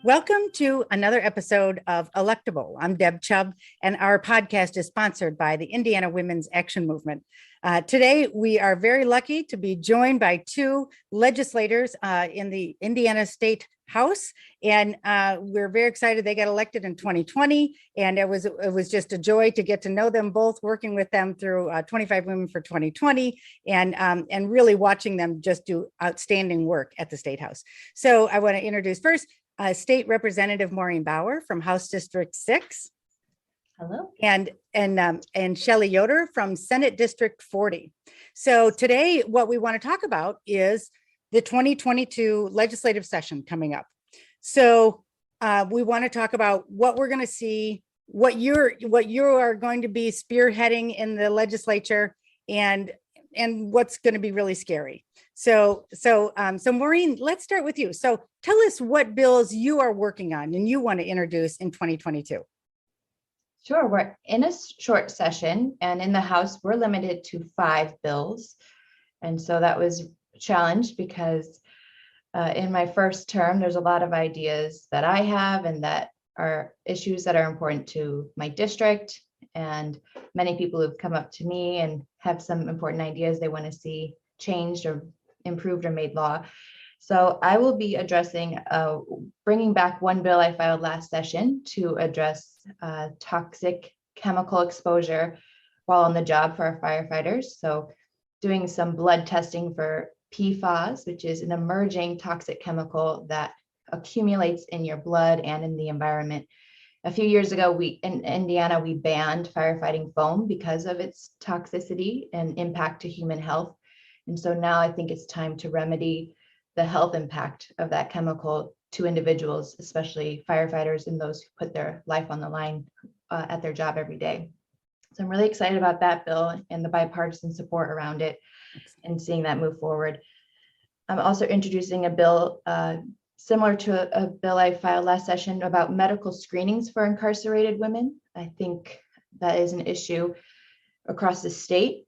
Welcome to another episode of Electable. I'm Deb Chubb, and our podcast is sponsored by the Indiana Women's Action Movement. Today, we are very lucky to be joined by two legislators in the Indiana State House, and we're very excited. They got elected in 2020, and it was just a joy to get to know them both, working with them through 25 Women for 2020, and really watching them just do outstanding work at the State House. So I want to introduce first State Representative Maureen Bauer from House District 6. Hello. And Shelli Yoder from Senate District 40. So today, what we want to talk about is the 2022 legislative session coming up. So we want to talk about what we're going to see, what you are going to be spearheading in the legislature, and what's going to be really scary. So Maureen, let's start with you. So tell us what bills you are working on and you want to introduce in 2022. Sure, we're in a short session, and in the House, we're limited to 5 bills. And so that was a challenge because in my first term, there's a lot of ideas that I have and that are issues that are important to my district. And many people have come up to me and have some important ideas they want to see changed or improved or made law. So I will be addressing bringing back one bill I filed last session to address toxic chemical exposure while on the job for our firefighters. So doing some blood testing for PFAS, which is an emerging toxic chemical that accumulates in your blood and in the environment. A few years ago, in Indiana, we banned firefighting foam because of its toxicity and impact to human health. And so now I think it's time to remedy the health impact of that chemical to individuals, especially firefighters and those who put their life on the line at their job every day. So I'm really excited about that bill and the bipartisan support around it and seeing that move forward. I'm also introducing a bill similar to a bill I filed last session about medical screenings for incarcerated women. I think that is an issue across the state.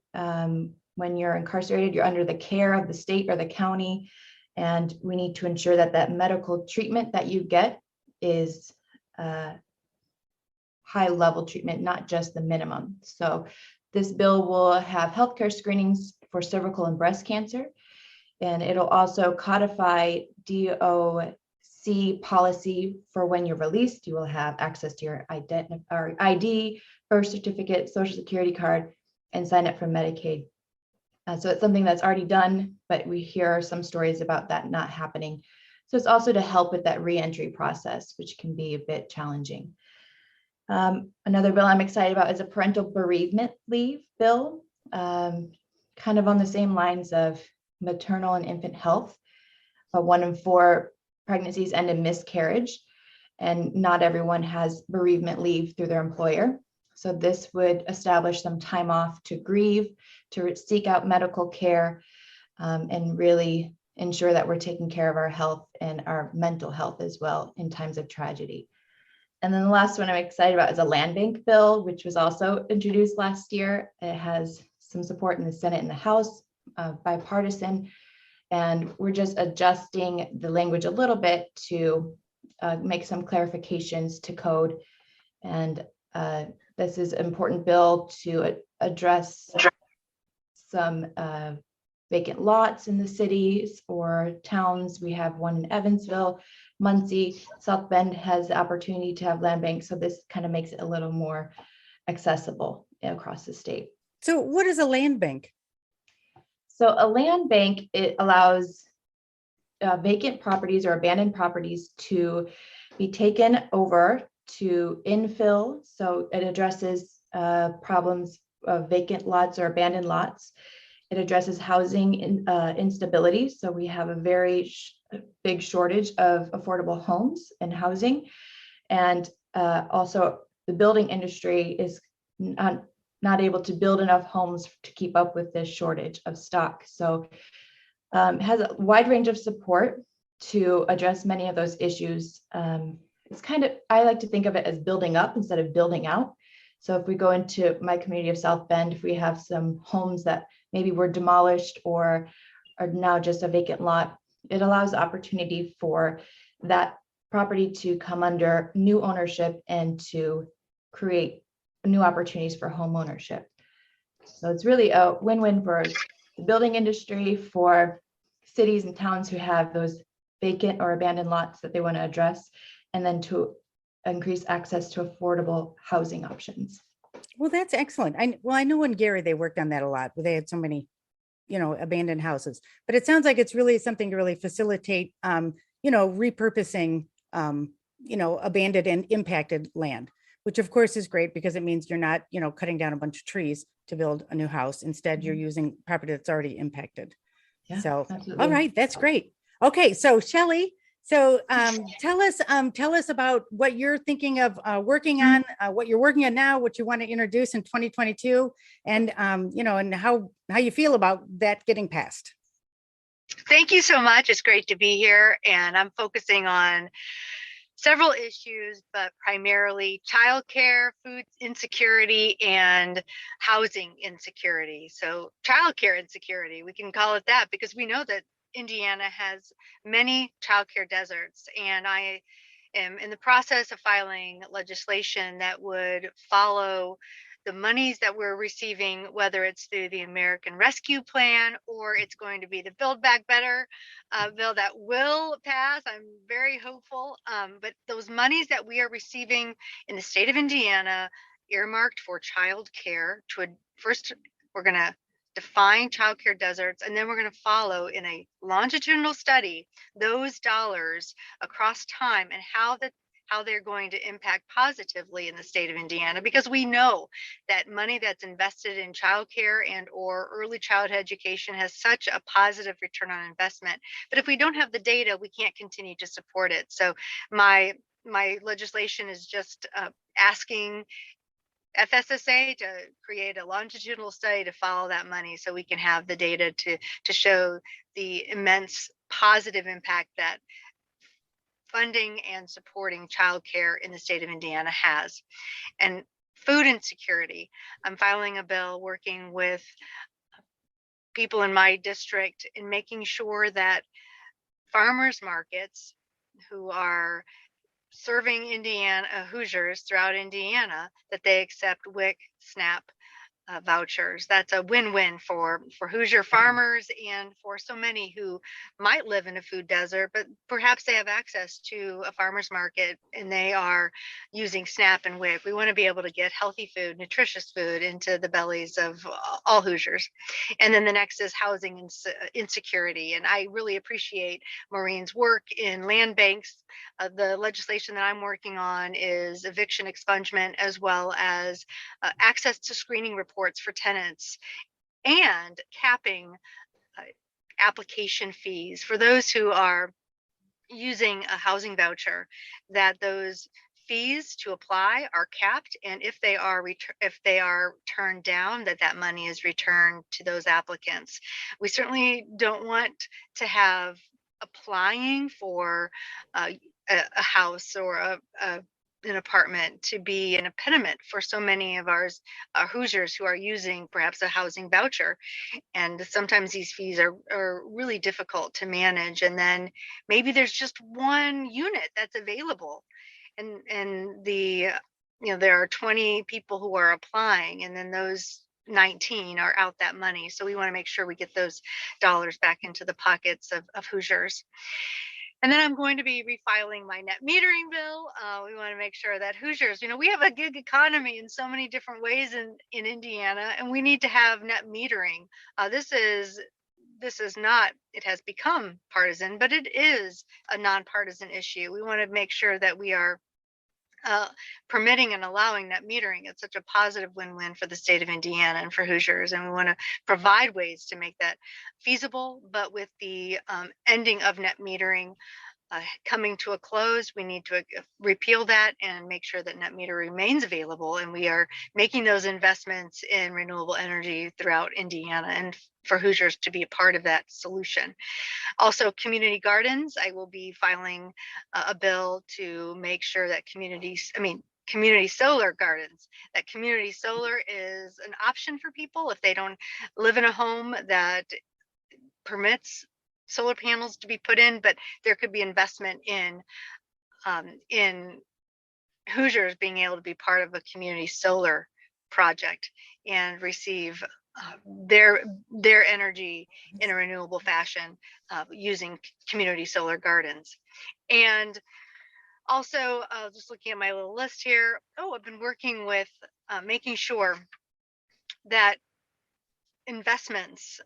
When you're incarcerated, you're under the care of the state or the county, and we need to ensure that that medical treatment that you get is high level treatment, not just the minimum. So this bill will have healthcare screenings for cervical and breast cancer, and it'll also codify DOC policy for when you're released. You will have access to your ID, birth certificate, social security card, and sign up for Medicaid. So it's something that's already done, but we hear some stories about that not happening. So it's also to help with that reentry process, which can be a bit challenging. Another bill I'm excited about is a parental bereavement leave bill, kind of on the same lines of maternal and infant health. 1 in 4 pregnancies end in miscarriage, and not everyone has bereavement leave through their employer. So this would establish some time off to grieve, to seek out medical care, and really ensure that we're taking care of our health and our mental health as well in times of tragedy. And then the last one I'm excited about is a land bank bill, which was also introduced last year. It has some support in the Senate and the House, bipartisan, and we're just adjusting the language a little bit to make some clarifications to code. And this is an important bill to address some vacant lots in the cities or towns. We have one in Evansville, Muncie, South Bend has the opportunity to have land banks. So this kind of makes it a little more accessible across the state. So what is a land bank? So a land bank, it allows vacant properties or abandoned properties to be taken over to infill. So it addresses problems of vacant lots or abandoned lots. It addresses housing instability. So we have a very big shortage of affordable homes and housing. And also the building industry is not able to build enough homes to keep up with this shortage of stock. So it has a wide range of support to address many of those issues. It's kind of, I like to think of it as building up instead of building out. So if we go into my community of South Bend, if we have some homes that maybe were demolished or are now just a vacant lot, it allows opportunity for that property to come under new ownership and to create new opportunities for home ownership. So it's really a win-win for the building industry, for cities and towns who have those vacant or abandoned lots that they want to address, and then to increase access to affordable housing options. Well, that's excellent. I know in Gary, they worked on that a lot, where they had so many, abandoned houses, but it sounds like it's really something to really facilitate, repurposing, abandoned and impacted land, which of course is great because it means you're not, cutting down a bunch of trees to build a new house. Instead, you're using property that's already impacted. Yeah, So, absolutely. all right, that's great. Okay, so Shelli, tell us about what you're thinking of working on, what you're working on now, what you want to introduce in 2022, and and how you feel about that getting passed. Thank you so much. It's great to be here, and I'm focusing on several issues, but primarily childcare, food insecurity, and housing insecurity. So childcare insecurity, we can call it that, because we know that Indiana has many childcare deserts, and I am in the process of filing legislation that would follow the monies that we're receiving, whether it's through the American Rescue Plan or it's going to be the Build Back Better bill that will pass. I'm very hopeful. But those monies that we are receiving in the state of Indiana, earmarked for child care, first, we're going to define childcare deserts, and then we're going to follow in a longitudinal study those dollars across time and how they're going to impact positively in the state of Indiana, because we know that money that's invested in childcare and or early childhood education has such a positive return on investment. But if we don't have the data, we can't continue to support it. So my legislation is just asking FSSA to create a longitudinal study to follow that money, so we can have the data to show the immense positive impact that funding and supporting childcare in the state of Indiana has. And food insecurity, I'm filing a bill working with people in my district in making sure that farmers markets who are serving Hoosiers throughout Indiana, that they accept WIC, SNAP vouchers. That's a win-win for Hoosier farmers and for so many who might live in a food desert, but perhaps they have access to a farmer's market and they are using SNAP and WIC. We want to be able to get healthy food, nutritious food into the bellies of all Hoosiers. And then the next is housing insecurity. And I really appreciate Maureen's work in land banks. The legislation that I'm working on is eviction expungement, as well as access to screening reports for tenants, and capping application fees for those who are using a housing voucher, that those fees to apply are capped, and if they are turned down, that money is returned to those applicants. We certainly don't want to have applying for a house or an apartment to be an impediment for so many of our Hoosiers who are using perhaps a housing voucher. And sometimes these fees are really difficult to manage. And then maybe there's just one unit that's available. And there are 20 people who are applying, and then those 19 are out that money. So we want to make sure we get those dollars back into the pockets of Hoosiers. And then I'm going to be refiling my net metering bill. We want to make sure that Hoosiers, we have a gig economy in so many different ways in Indiana, and we need to have net metering. This is not, it has become partisan, but it is a nonpartisan issue. We want to make sure that we are permitting and allowing net metering. It's such a positive win-win for the state of Indiana and for Hoosiers, and we want to provide ways to make that feasible. But with the ending of net metering coming to a close, we need to repeal that and make sure that net meter remains available, and we are making those investments in renewable energy throughout Indiana, and for Hoosiers to be a part of that solution. Also, community gardens, I will be filing a bill to make sure that community solar gardens, that community solar is an option for people if they don't live in a home that permits solar panels to be put in, but there could be investment in in Hoosiers being able to be part of a community solar project and receive their energy in a renewable fashion using community solar gardens. And also, just looking at my little list here, I've been working with making sure that investments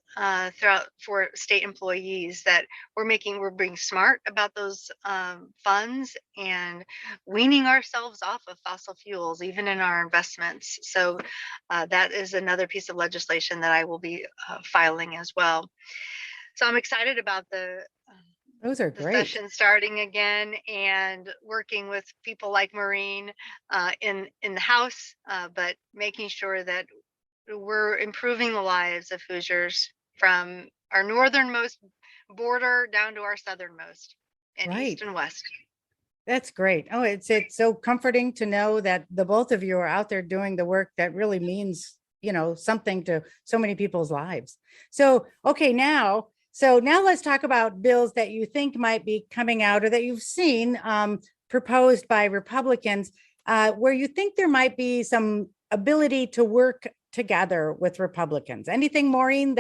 throughout for state employees, that we're being smart about those funds and weaning ourselves off of fossil fuels even in our investments. So that is another piece of legislation that I will be filing as well. So I'm excited about Those are the great. session starting again and working with people like Maureen in the House, but making sure that we're improving the lives of Hoosiers from our northernmost border down to our southernmost, and Right. east and west. That's great. Oh, it's so comforting to know that the both of you are out there doing the work that really means, something to so many people's lives. So, okay, now let's talk about bills that you think might be coming out or that you've seen proposed by Republicans, where you think there might be some ability to work together with Republicans. Anything, Maureen,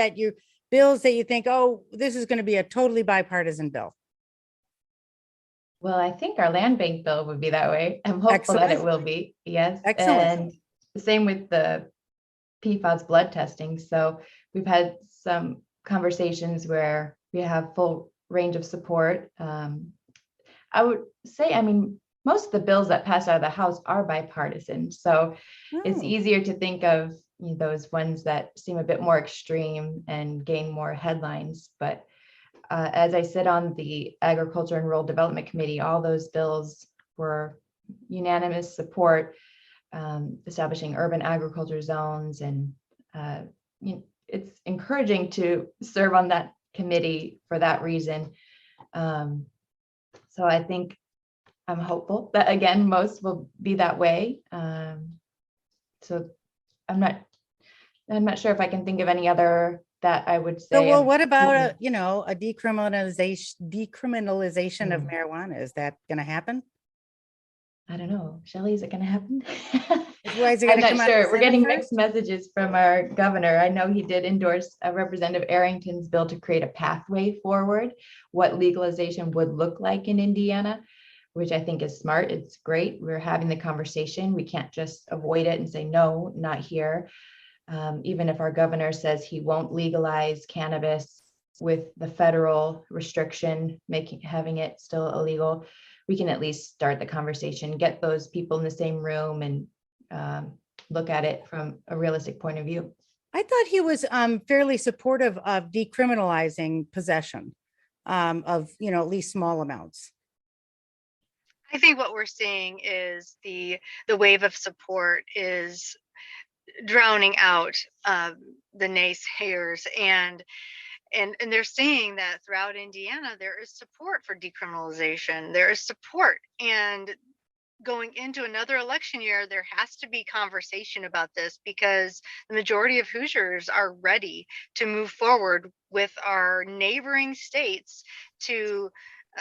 bills that you think, oh, this is going to be a totally bipartisan bill? Well, I think our land bank bill would be that way. I'm hopeful that it will be. Yes. Excellent. And the same with the PFAS blood testing. So we've had some conversations where we have full range of support. I would say, most of the bills that pass out of the House are bipartisan. So it's easier to think of those ones that seem a bit more extreme and gain more headlines. But as I sit on the Agriculture and Rural Development Committee, all those bills were unanimous support, establishing urban agriculture zones. And it's encouraging to serve on that committee for that reason. So I think I'm hopeful that, again, most will be that way. So I'm not sure if I can think of any other that I would say. So, well, what about a decriminalization of marijuana? Is that going to happen? I don't know. Shelli, is it going to happen? Why is it going to come out? Sure. We're getting mixed messages from our governor. I know he did endorse Representative Arrington's bill to create a pathway forward, what legalization would look like in Indiana, which I think is smart. It's great. We're having the conversation. We can't just avoid it and say, no, not here. Even if our governor says he won't legalize cannabis with the federal restriction, having it still illegal, we can at least start the conversation, get those people in the same room and look at it from a realistic point of view. I thought he was fairly supportive of decriminalizing possession of, at least small amounts. I think what we're seeing is the wave of support is drowning out the naysayers, and they're seeing that throughout Indiana there is support for decriminalization. There is support, and going into another election year, there has to be conversation about this, because the majority of Hoosiers are ready to move forward with our neighboring states to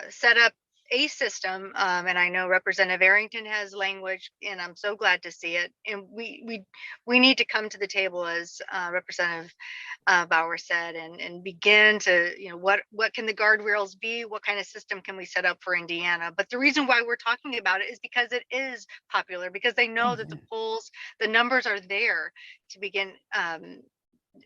set up a system. And I know Representative Arrington has language, and I'm so glad to see it. And we need to come to the table, as Representative Bauer said, and begin to, what can the guardrails be? What kind of system can we set up for Indiana? But the reason why we're talking about it is because it is popular, because they know that the polls, the numbers are there to begin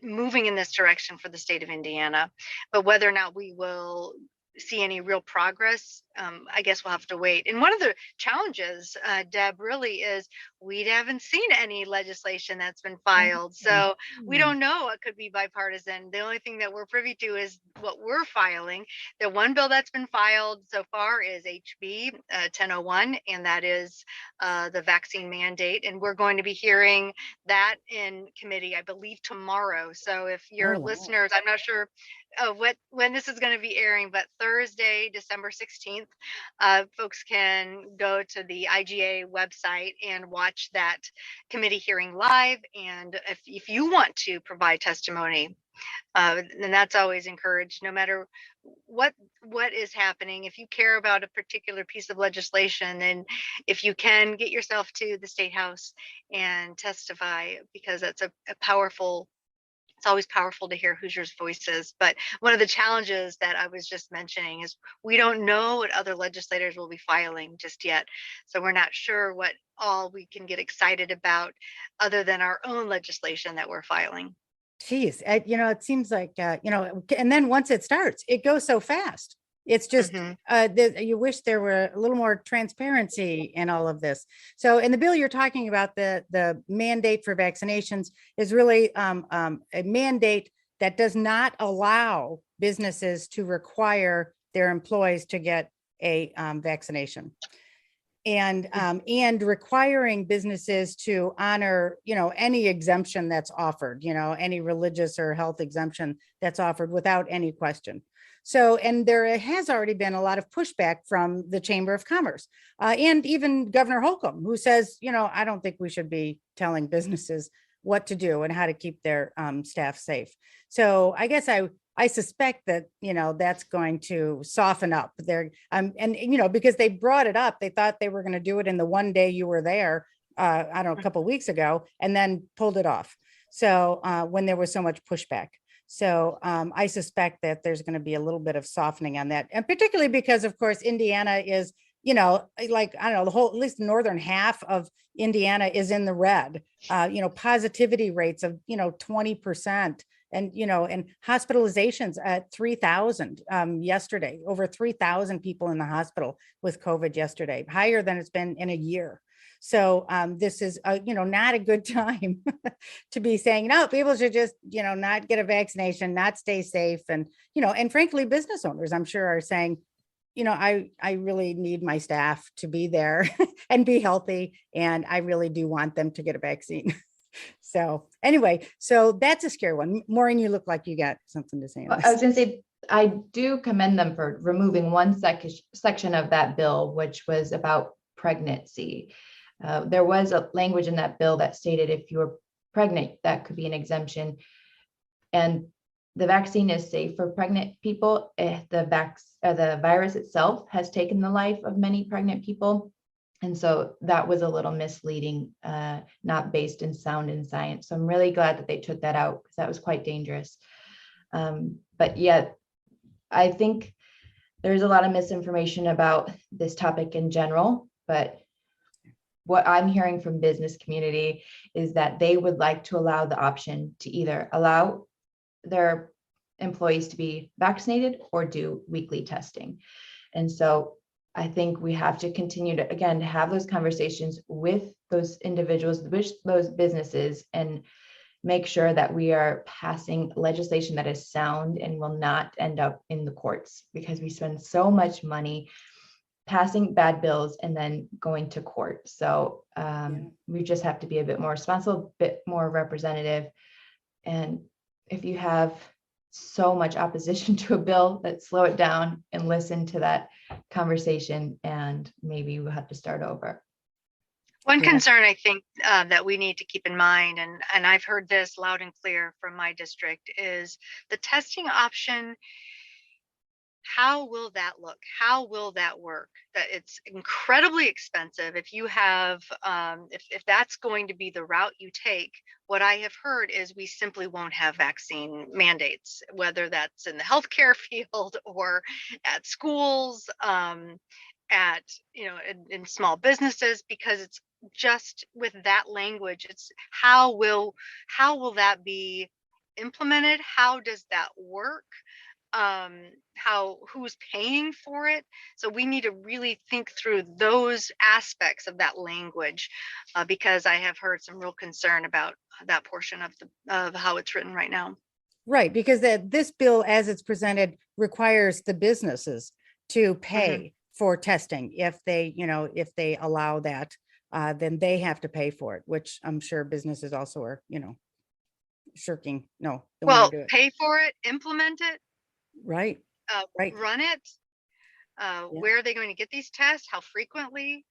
moving in this direction for the state of Indiana. But whether or not we will see any real progress, I guess we'll have to wait. And one of the challenges, Deb, really is we haven't seen any legislation that's been filed. So we don't know. It could be bipartisan. The only thing that we're privy to is what we're filing. The one bill that's been filed so far is HB 1001, and that is the vaccine mandate. And we're going to be hearing that in committee, I believe, tomorrow. So if your listeners, I'm not sure when this is going to be airing, but Thursday, December 16th, folks can go to the IGA website and watch that committee hearing live. And if you want to provide testimony, then that's always encouraged, no matter what is happening. If you care about a particular piece of legislation, and if you can get yourself to the State House and testify, because that's a powerful, it's always powerful to hear Hoosiers' voices. But one of the challenges that I was just mentioning is we don't know what other legislators will be filing just yet. So we're not sure what all we can get excited about other than our own legislation that we're filing. Geez, it seems like, and then once it starts, it goes so fast. It's just, you wish there were a little more transparency in all of this. So in the bill you're talking about, the mandate for vaccinations is really a mandate that does not allow businesses to require their employees to get a vaccination. And requiring businesses to honor, any exemption that's offered, any religious or health exemption that's offered without any question. So, and there has already been a lot of pushback from the Chamber of Commerce and even Governor Holcomb, who says, I don't think we should be telling businesses what to do and how to keep their staff safe. So I guess I suspect that, that's going to soften up there. And, because they brought it up, they thought they were going to do it in the one day you were there, I don't know, a couple of weeks ago, and then pulled it off. So when there was so much pushback. So I suspect that there's going to be a little bit of softening on that. And particularly because, of course, Indiana is, like, I don't know, the whole, at least the northern half of Indiana is in the red, positivity rates of, 20%. And, and hospitalizations at 3,000 yesterday, over 3,000 people in the hospital with COVID yesterday, higher than it's been in a year. So this is, not a good time to be saying, no, people should just, not get a vaccination, not stay safe. And, and frankly, business owners, I'm sure, are saying, I really need my staff to be there and be healthy. And I really do want them to get a vaccine. So anyway, so that's a scary one. Maureen, you look like you got something to say. I was going to say, I do commend them for removing one section of that bill, which was about pregnancy. There was a language in that bill that stated if you were pregnant, that could be an exemption. And the vaccine is safe for pregnant people. The virus itself has taken the life of many pregnant people. And so that was a little misleading, not based in sound and science. So I'm really glad that they took that out, because that was quite dangerous. But yeah, I think there's a lot of misinformation about this topic in general. But what I'm hearing from business community is that they would like to allow the option to either allow their employees to be vaccinated or do weekly testing. And so I think we have to continue to, again, have those conversations with those individuals, with those businesses, and make sure that we are passing legislation that is sound and will not end up in the courts, because we spend so much money passing bad bills and then going to court. So we just have to be a bit more responsible, a bit more representative. And if you have so much opposition to a bill, that slow it down and listen to that conversation, and maybe we'll have to start over. One concern I think that we need to keep in mind, and I've heard this loud and clear from my district, is the testing option. How will that look? How will that work? That it's incredibly expensive. If you have, if that's going to be the route you take, what I have heard is we simply won't have vaccine mandates, whether that's in the healthcare field or at schools, at, in small businesses, because it's just with that language, it's how will that be implemented? How does that work? Who's paying for it? So we need to really think through those aspects of that language, because I have heard some real concern about that portion of how it's written right now. Right, because this bill, as it's presented, requires the businesses to pay for testing. If they allow that, then they have to pay for it, which I'm sure businesses also are, shirking. No, well, pay for it, implement it. Right. Right. Run it. Where are they going to get these tests? How frequently?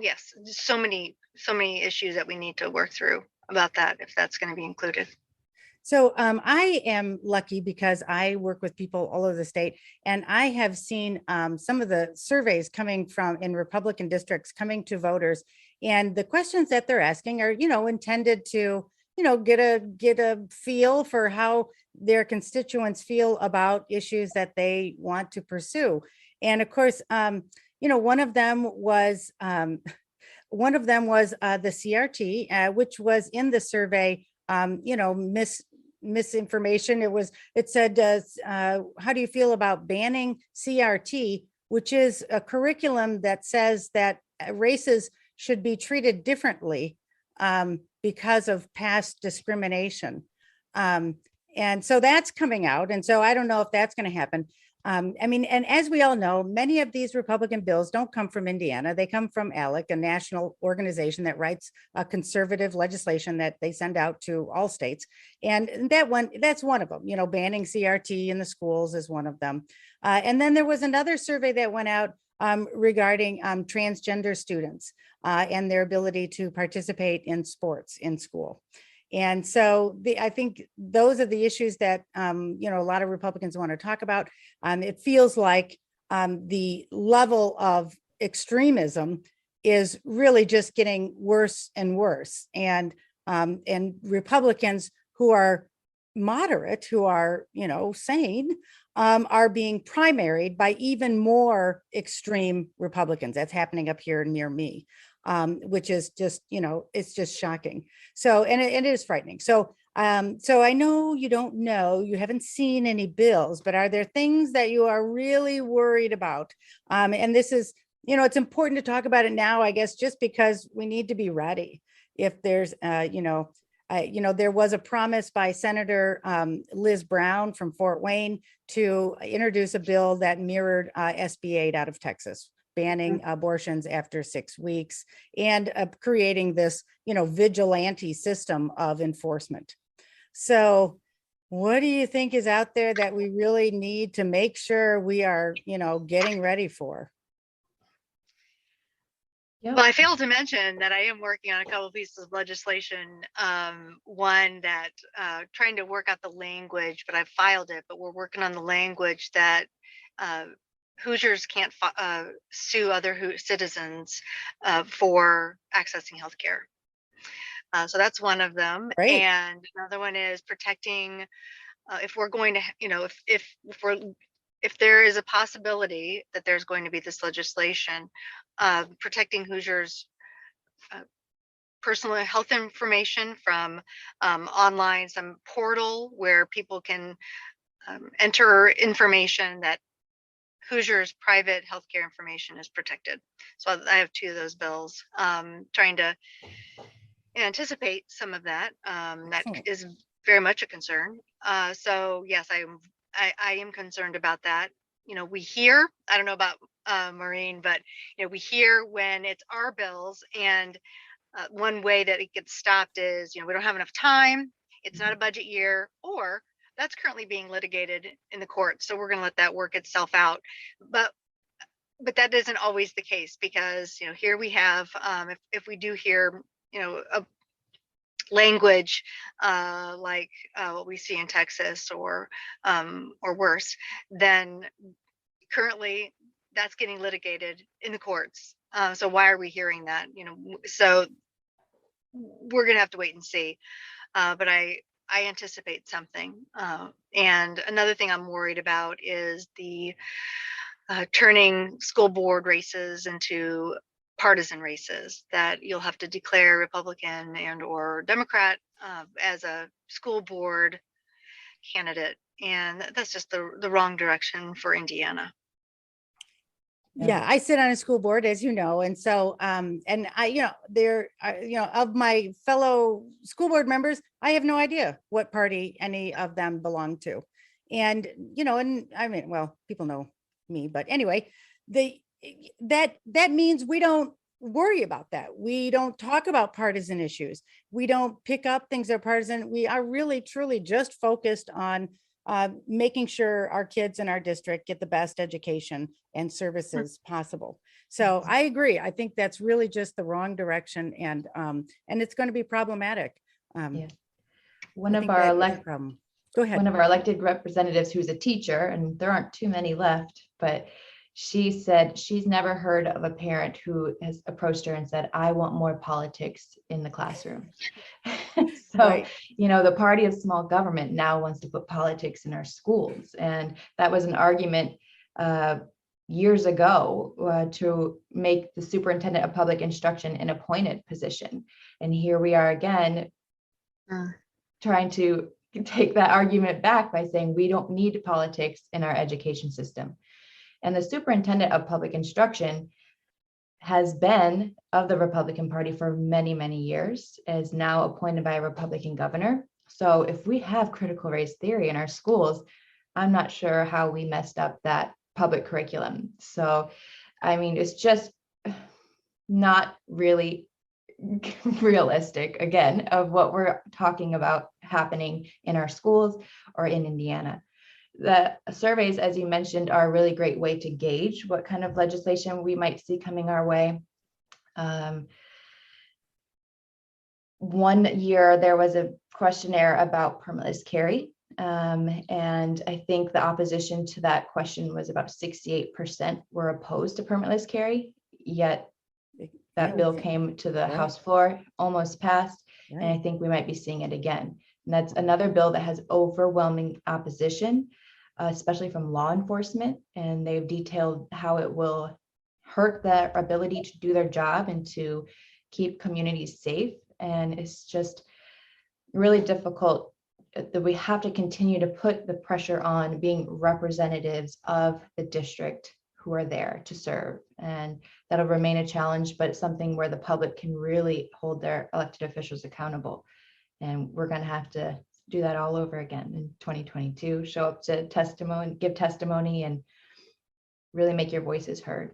Yes, so many issues that we need to work through about that, if that's going to be included. So I am lucky because I work with people all over the state, and I have seen some of the surveys coming from in Republican districts coming to voters, and the questions that they're asking are, intended to, get a feel for how their constituents feel about issues that they want to pursue. And of course, one of them was the CRT, which was in the survey, misinformation. It said, how do you feel about banning CRT, which is a curriculum that says that races should be treated differently because of past discrimination. And so that's coming out. And so I don't know if that's going to happen. And as we all know, many of these Republican bills don't come from Indiana. They come from ALEC, a national organization that writes conservative legislation that they send out to all states. And that's one of them, banning CRT in the schools is one of them. And then there was another survey that went out regarding transgender students and their ability to participate in sports in school. And so I think those are the issues that, a lot of Republicans want to talk about. It feels like the level of extremism is really just getting worse and worse. And Republicans who are moderate, who are, sane, are being primaried by even more extreme Republicans. That's happening up here near me. Which is just, it's just shocking. So, and it is frightening. So I know you haven't seen any bills, but are there things that you are really worried about? And this is, it's important to talk about it now, I guess, just because we need to be ready. If there's, there was a promise by Senator Liz Brown from Fort Wayne to introduce a bill that mirrored SB 8 out of Texas, banning abortions after 6 weeks and creating this, vigilante system of enforcement. So what do you think is out there that we really need to make sure we are, getting ready for? Well, I failed to mention that I am working on a couple of pieces of legislation. One that trying to work out the language, but I filed it, but we're working on the language that Hoosiers can't sue other citizens for accessing healthcare. So that's one of them. Great. And another one is protecting, if we're going to, if there is a possibility that there's going to be this legislation, protecting Hoosiers' personal health information from online, some portal where people can enter information that Hoosiers' private healthcare information is protected. So I have 2 of those bills, trying to anticipate some of that. That is very much a concern. So yes, I am concerned about that. We hear, I don't know about Maureen, but we hear when it's our bills, and one way that it gets stopped is, we don't have enough time, it's not a budget year, or that's currently being litigated in the courts, so we're going to let that work itself out. But that isn't always the case, because here we have, if we do hear a language like what we see in Texas or worse, then currently that's getting litigated in the courts. So why are we hearing that? So we're gonna have to wait and see. But I anticipate something. And another thing I'm worried about is the turning school board races into partisan races, that you'll have to declare Republican and or Democrat as a school board candidate. And that's just the wrong direction for Indiana. Yeah, I sit on a school board, as you know, and so and I, there are, of my fellow school board members, I have no idea what party any of them belong to. And and I mean, well, people know me, but anyway, that means we don't worry about that. We don't talk about partisan issues. We don't pick up things that are partisan. We are really, truly just focused on making sure our kids in our district get the best education and services possible. So I agree. I think that's really just the wrong direction, and it's going to be problematic. Yeah. one I of think our that is a elect problem. Go ahead. one of our elected representatives who's a teacher, and there aren't too many left, but she said she's never heard of a parent who has approached her and said, I want more politics in the classroom. So, Right. the party of small government now wants to put politics in our schools. And that was an argument years ago to make the superintendent of public instruction an appointed position. And here we are again, trying to take that argument back by saying we don't need politics in our education system. And the superintendent of public instruction has been of the Republican Party for many, many years, is now appointed by a Republican governor. So if we have critical race theory in our schools, I'm not sure how we messed up that public curriculum. So, I mean, it's just not really realistic, again, of what we're talking about happening in our schools or in Indiana. The surveys, as you mentioned, are a really great way to gauge what kind of legislation we might see coming our way. One year there was a questionnaire about permitless carry. And I think the opposition to that question was about 68% were opposed to permitless carry, yet that bill came to the House floor, almost passed, and I think we might be seeing it again. And that's another bill that has overwhelming opposition, especially from law enforcement, and they've detailed how it will hurt their ability to do their job and to keep communities safe. And it's just really difficult that we have to continue to put the pressure on being representatives of the district who are there to serve. And that'll remain a challenge, but it's something where the public can really hold their elected officials accountable. And we're going to have to do that all over again in 2022, show up to testimony, give testimony, and really make your voices heard.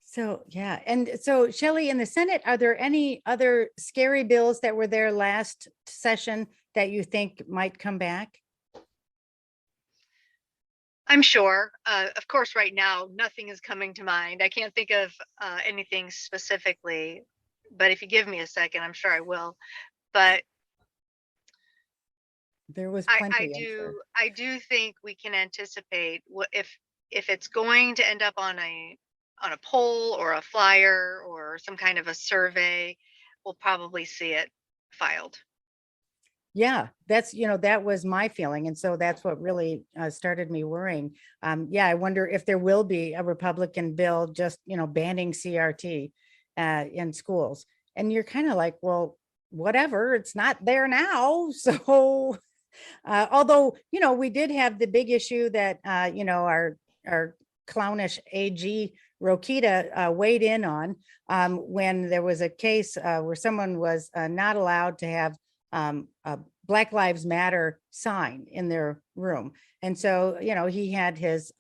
So, yeah. And so, Shelli, in the Senate, are there any other scary bills that were there last session that you think might come back? I'm sure. Of course, right now, nothing is coming to mind. I can't think of anything specifically, but if you give me a second, I'm sure I will. But there was plenty. I do think we can anticipate what if it's going to end up on a poll or a flyer or some kind of a survey, we'll probably see it filed. Yeah, that's, that was my feeling. And so that's what really started me worrying. Yeah, I wonder if there will be a Republican bill just, banning CRT in schools. And you're kind of like, well, whatever, it's not there now. So although, we did have the big issue that, our clownish AG Rokita weighed in on when there was a case where someone was not allowed to have a Black Lives Matter sign in their room. And so, he had his,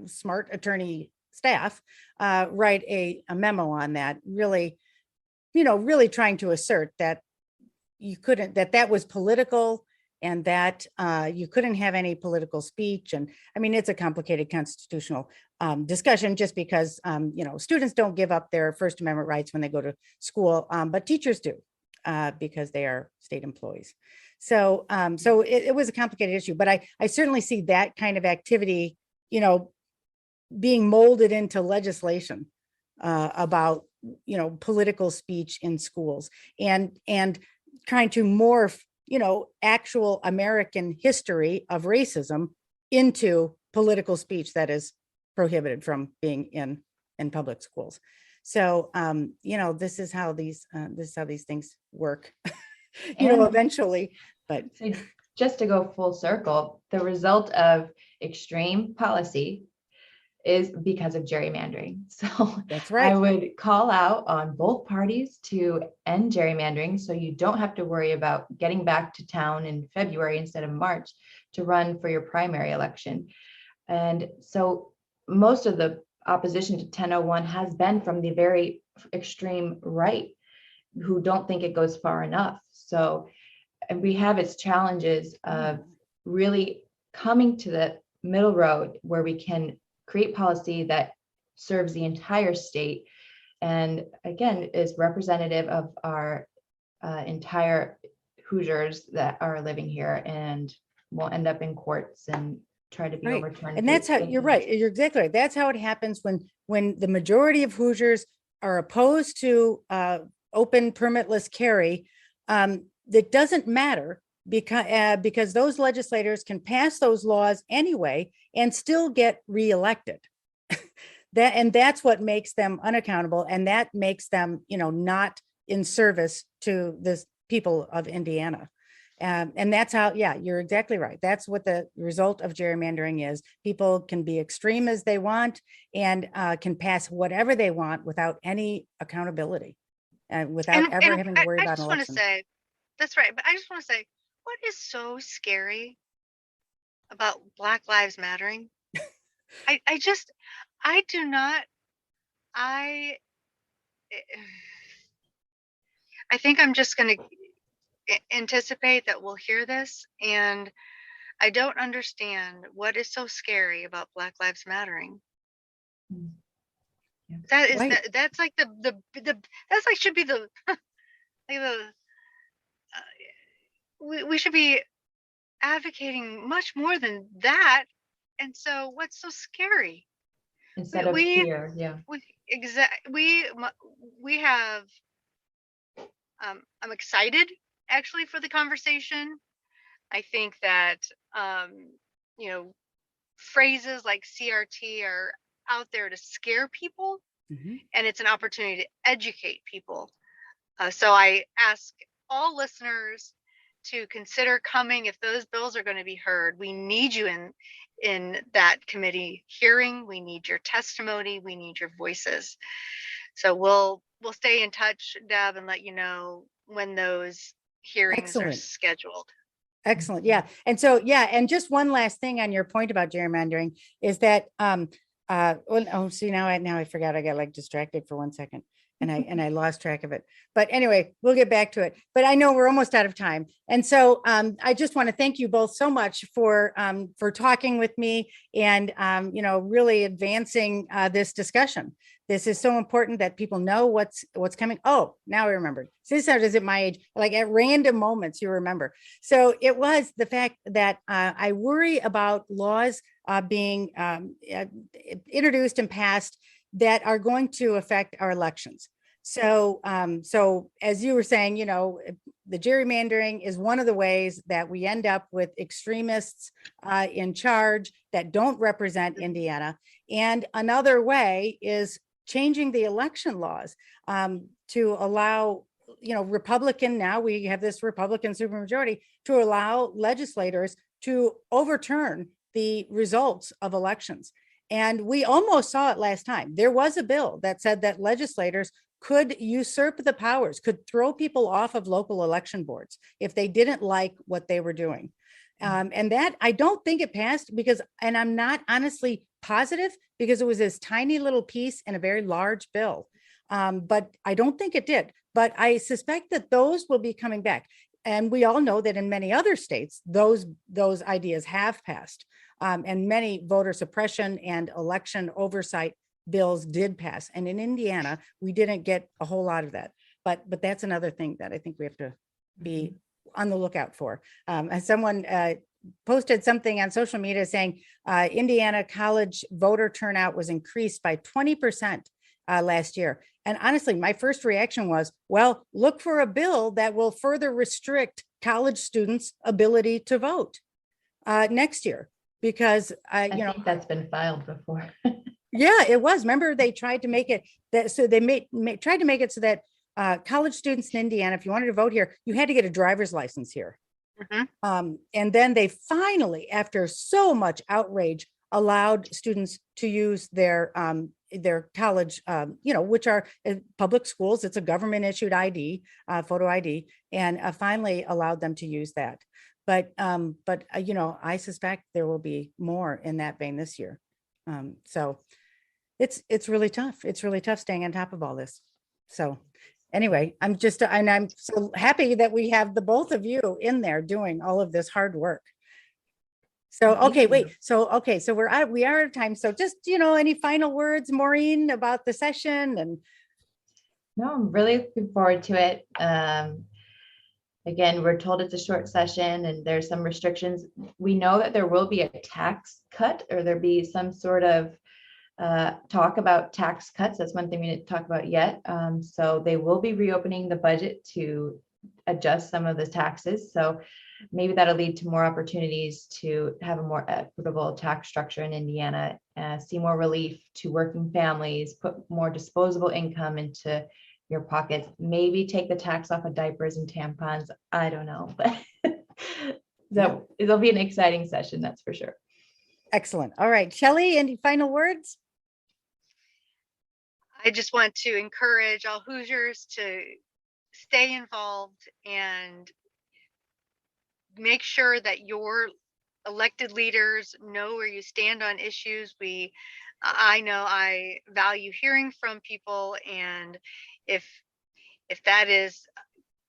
smart attorney staff write a memo on that, really, really trying to assert that you couldn't, that was political and that you couldn't have any political speech. And I mean, it's a complicated constitutional discussion just because, students don't give up their First Amendment rights when they go to school, but teachers do. Because they are state employees. So it was a complicated issue, but I certainly see that kind of activity, being molded into legislation about, political speech in schools and trying to morph, actual American history of racism into political speech that is prohibited from being in public schools. So, this is how these things work, eventually, but so just to go full circle, the result of extreme policy is because of gerrymandering. So that's right. I would call out on both parties to end gerrymandering so you don't have to worry about getting back to town in February instead of March to run for your primary election. And so most of the opposition to 1001 has been from the very extreme right who don't think it goes far enough. So, and we have its challenges of really coming to the middle road where we can create policy that serves the entire state and again is representative of our entire Hoosiers that are living here, and will end up in courts and try to be Right. overturned. And that's how, you're right. You're exactly right. That's how it happens when the majority of Hoosiers are opposed to open permitless carry. That doesn't matter because those legislators can pass those laws anyway and still get reelected. That's what makes them unaccountable, and that makes them, not in service to the people of Indiana. And that's how, yeah, you're exactly right. That's what the result of gerrymandering is. People can be extreme as they want and can pass whatever they want without any accountability and without ever having to worry I about just an want to election. say, that's right. But I just want to say, what is so scary about Black Lives Mattering? I do not, I, I think I'm just going to anticipate that we'll hear this, and I don't understand what is so scary about Black Lives Mattering. Yeah. That is Right. that's like the that's like should be the like the we should be advocating much more than that. And so what's so scary? Instead of fear, yeah. We have I'm excited actually for the conversation. I think that you know, phrases like CRT are out there to scare people, Mhm. and it's an opportunity to educate people. So I ask all listeners to consider coming if those bills are going to be heard. We need you in that committee hearing. We need your testimony. We need your voices. So we'll stay in touch, Deb, and let you know when those hearings are Excellent. scheduled. Excellent. Yeah. And so, yeah. And just one last thing on your point about gerrymandering is that, see, now I forgot, I got like distracted for 1 second and I lost track of it, but anyway, we'll get back to it, but I know we're almost out of time. And so, I just want to thank you both so much for talking with me and, really advancing, this discussion. This is so important that people know what's coming. Oh, now I remembered. So this is at my age, like at random moments, you remember. So it was the fact that I worry about laws being introduced and passed that are going to affect our elections. So, as you were saying, the gerrymandering is one of the ways that we end up with extremists in charge that don't represent Indiana. And another way is changing the election laws to allow, Republican, now we have this Republican supermajority, to allow legislators to overturn the results of elections. And we almost saw it last time. There was a bill that said that legislators could usurp the powers, could throw people off of local election boards if they didn't like what they were doing. And that, I don't think it passed because, and I'm not honestly positive because it was this tiny little piece in a very large bill. But I don't think it did. But I suspect that those will be coming back. And we all know that in many other states, those ideas have passed. And many voter suppression and election oversight bills did pass. And in Indiana, we didn't get a whole lot of that. But that's another thing that I think we have to be on the lookout for. As someone posted something on social media saying Indiana college voter turnout was increased by 20% last year. And honestly, my first reaction was, well, look for a bill that will further restrict college students' ability to vote next year. Because I think that's been filed before. Yeah, it was. Remember, they tried to make it that, so they tried to make it so that college students in Indiana, if you wanted to vote here, you had to get a driver's license here. Mm-hmm. And then they finally, after so much outrage, allowed students to use their college, which are public schools. It's a government issued ID, photo ID, and finally allowed them to use that. But I suspect there will be more in that vein this year. So it's really tough. It's really tough staying on top of all this. So anyway, I'm so happy that we have the both of you in there doing all of this hard work. So, okay, wait. So we are out of time. So just, any final words, Maureen, about the session? And no, I'm really looking forward to it. Again, we're told it's a short session and there's some restrictions. We know that there will be a tax cut, or there'll be some sort of talk about tax cuts. That's one thing we didn't talk about yet. So they will be reopening the budget to adjust some of the taxes. So maybe that'll lead to more opportunities to have a more equitable tax structure in Indiana, see more relief to working families, put more disposable income into your pockets, maybe take the tax off of diapers and tampons. I don't know, but so it'll be an exciting session, that's for sure. Excellent. All right, Shelli, any final words? I just want to encourage all Hoosiers to stay involved and make sure that your elected leaders know where you stand on issues. I know I value hearing from people, and if that is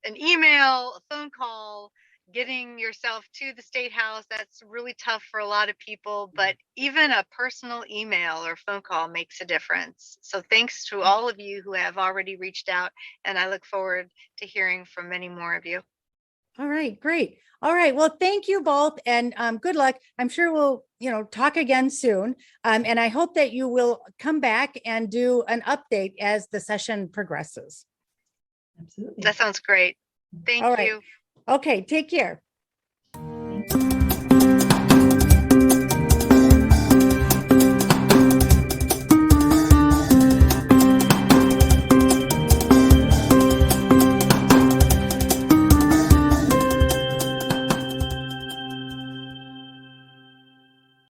an email, a phone call, getting yourself to the state house, that's really tough for a lot of people, but even a personal email or phone call makes a difference. So thanks to all of you who have already reached out, and I look forward to hearing from many more of you. All right, great. All right, well, thank you both, and good luck. I'm sure we'll, talk again soon. And I hope that you will come back and do an update as the session progresses. Absolutely. That sounds great. Thank All right. you. Okay, take care.